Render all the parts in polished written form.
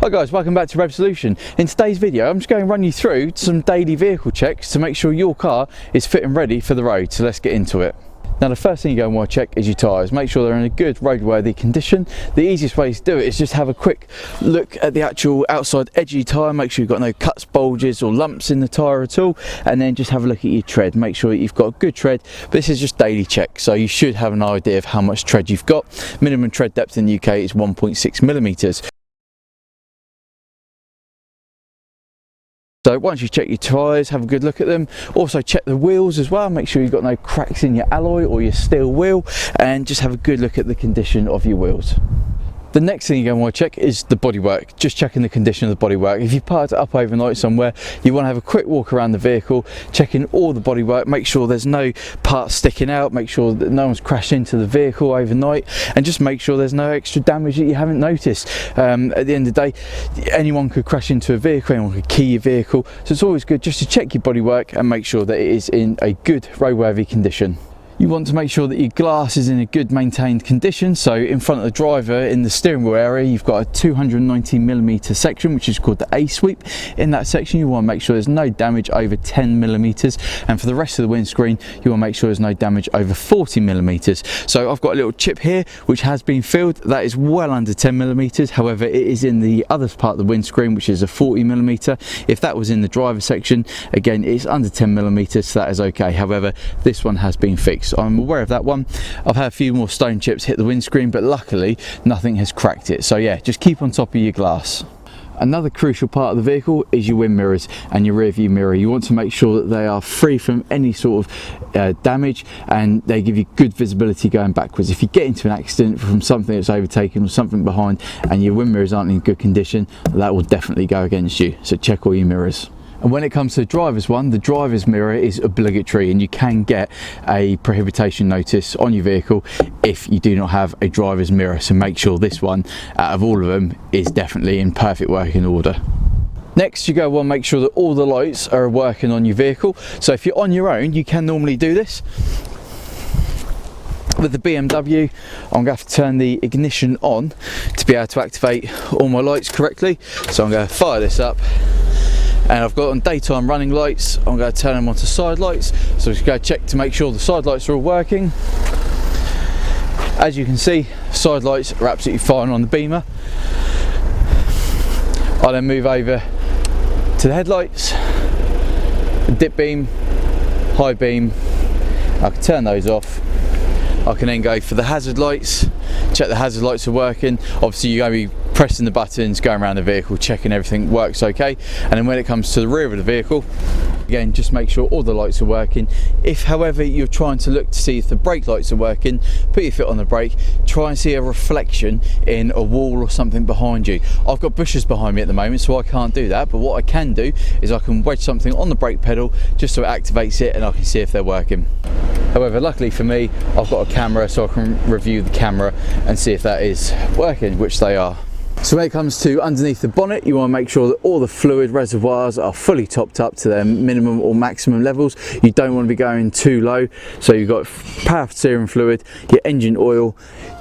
Hi guys, welcome back to Rev Solution. In today's video I'm just going to run you through some daily vehicle checks to make sure your car is fit and ready for the road, so let's get into it. Now the first thing you're going to want to check is your tyres. Make sure they're in a good roadworthy condition. The easiest way to do it is just have a quick look at the actual outside edge of your tyre, make sure you've got no cuts, bulges or lumps in the tyre at all, and then just have a look at your tread. Make sure you've got a good tread. But this is just daily check, so you should have an idea of how much tread you've got. Minimum tread depth in the UK is 1.6 millimeters. So once you check your tyres, have a good look at them. Also check the wheels as well, make sure you've got no cracks in your alloy or your steel wheel, and just have a good look at the condition of your wheels. The next thing you're going to want to check is the bodywork. Just checking the condition of the bodywork. If you parked it up overnight somewhere, you want to have a quick walk around the vehicle, checking all the bodywork, make sure there's no parts sticking out, make sure that no one's crashed into the vehicle overnight, and just make sure there's no extra damage that you haven't noticed. At the end of the day, anyone could crash into a vehicle, anyone could key your vehicle, so it's always good just to check your bodywork and make sure that it is in a good roadworthy condition. You want to make sure that your glass is in a good maintained condition. So in front of the driver in the steering wheel area, you've got a 290mm section, which is called the A sweep. In that section, you want to make sure there's no damage over 10mm, and for the rest of the windscreen, you want to make sure there's no damage over 40mm. So I've got a little chip here which has been filled. That is well under 10mm. However, it is in the other part of the windscreen, which is a 40mm. If that was in the driver section, again, it's under 10mm, so that is okay. However, this one has been fixed. I'm aware of that one. I've had a few more stone chips hit the windscreen, but luckily nothing has cracked it. So yeah, just keep on top of your glass. Another crucial part of the vehicle is your wind mirrors and your rear view mirror. You want to make sure that they are free from any sort of damage, and they give you good visibility going backwards. If you get into an accident from something that's overtaken or something behind and your wind mirrors aren't in good condition, that will definitely go against you. So check all your mirrors. And when it comes to the driver's one, the driver's mirror is obligatory, and you can get a prohibition notice on your vehicle if you do not have a driver's mirror. So make sure this one, out of all of them, is definitely in perfect working order. Next, you're going to want to make sure that all the lights are working on your vehicle. So if you're on your own, you can normally do this. With the BMW, I'm going to have to turn the ignition on to be able to activate all my lights correctly. So I'm going to fire this up. And I've got on daytime running lights, I'm going to turn them onto side lights. So just go check to make sure the side lights are all working. As you can see, side lights are absolutely fine on the Beamer. I'll then move over to the headlights, the dip beam, high beam. I can turn those off. I can then go for the hazard lights, check the hazard lights are working. Obviously you're going to be pressing the buttons, going around the vehicle, checking everything works okay. And then when it comes to the rear of the vehicle, again, just make sure all the lights are working. If however you're trying to look to see if the brake lights are working, put your foot on the brake, try and see a reflection in a wall or something behind you. I've got bushes behind me at the moment, so I can't do that, but what I can do is I can wedge something on the brake pedal just so it activates it and I can see if they're working. However, luckily for me, I've got a camera, so I can review the camera and see if that is working, which they are. So when it comes to underneath the bonnet, you want to make sure that all the fluid reservoirs are fully topped up to their minimum or maximum levels. You don't want to be going too low. So you've got power steering fluid, your engine oil,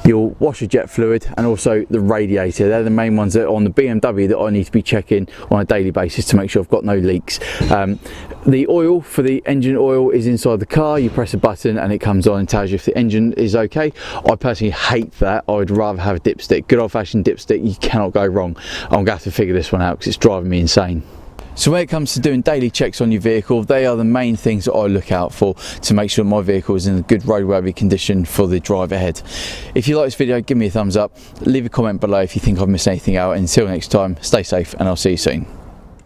your washer jet fluid, and also the radiator. They're the main ones that are on the BMW that I need to be checking on a daily basis to make sure I've got no leaks. The oil for the engine oil is inside the car. You press a button and it comes on and tells you if the engine is okay. I personally hate that. I would rather have a dipstick, good old-fashioned dipstick. You cannot go wrong. I'm going to have to figure this one out because it's driving me insane. So when it comes to doing daily checks on your vehicle, they are the main things that I look out for to make sure my vehicle is in a good roadworthy condition for the drive ahead. If you like this video, give me a thumbs up, leave a comment below if you think I've missed anything out, and until next time, stay safe and I'll see you soon.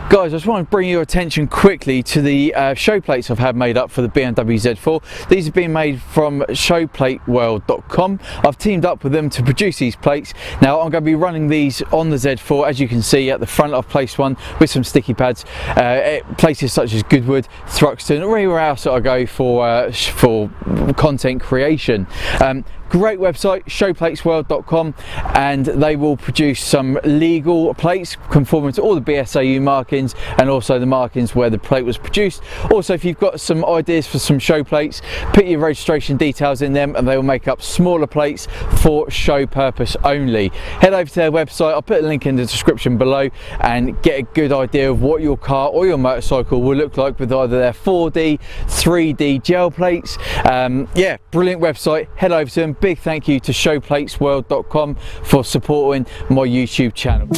Guys, I just want to bring your attention quickly to the show plates I've had made up for the BMW Z4. These have been made from showplateworld.com. I've teamed up with them to produce these plates. Now I'm going to be running these on the Z4. As you can see at the front, I've placed one with some sticky pads. Places such as Goodwood, Thruxton, or anywhere else that I go for content creation. great website, showplatesworld.com, and they will produce some legal plates conforming to all the BSAU markings and also the markings where the plate was produced. Also, if you've got some ideas for some show plates, put your registration details in them and they will make up smaller plates for show purpose only. Head over to their website, I'll put a link in the description below, and get a good idea of what your car or your motorcycle will look like with either their 4D, 3D gel plates. Yeah, brilliant website, head over to them. Big thank you to showplatesworld.com for supporting my YouTube channel.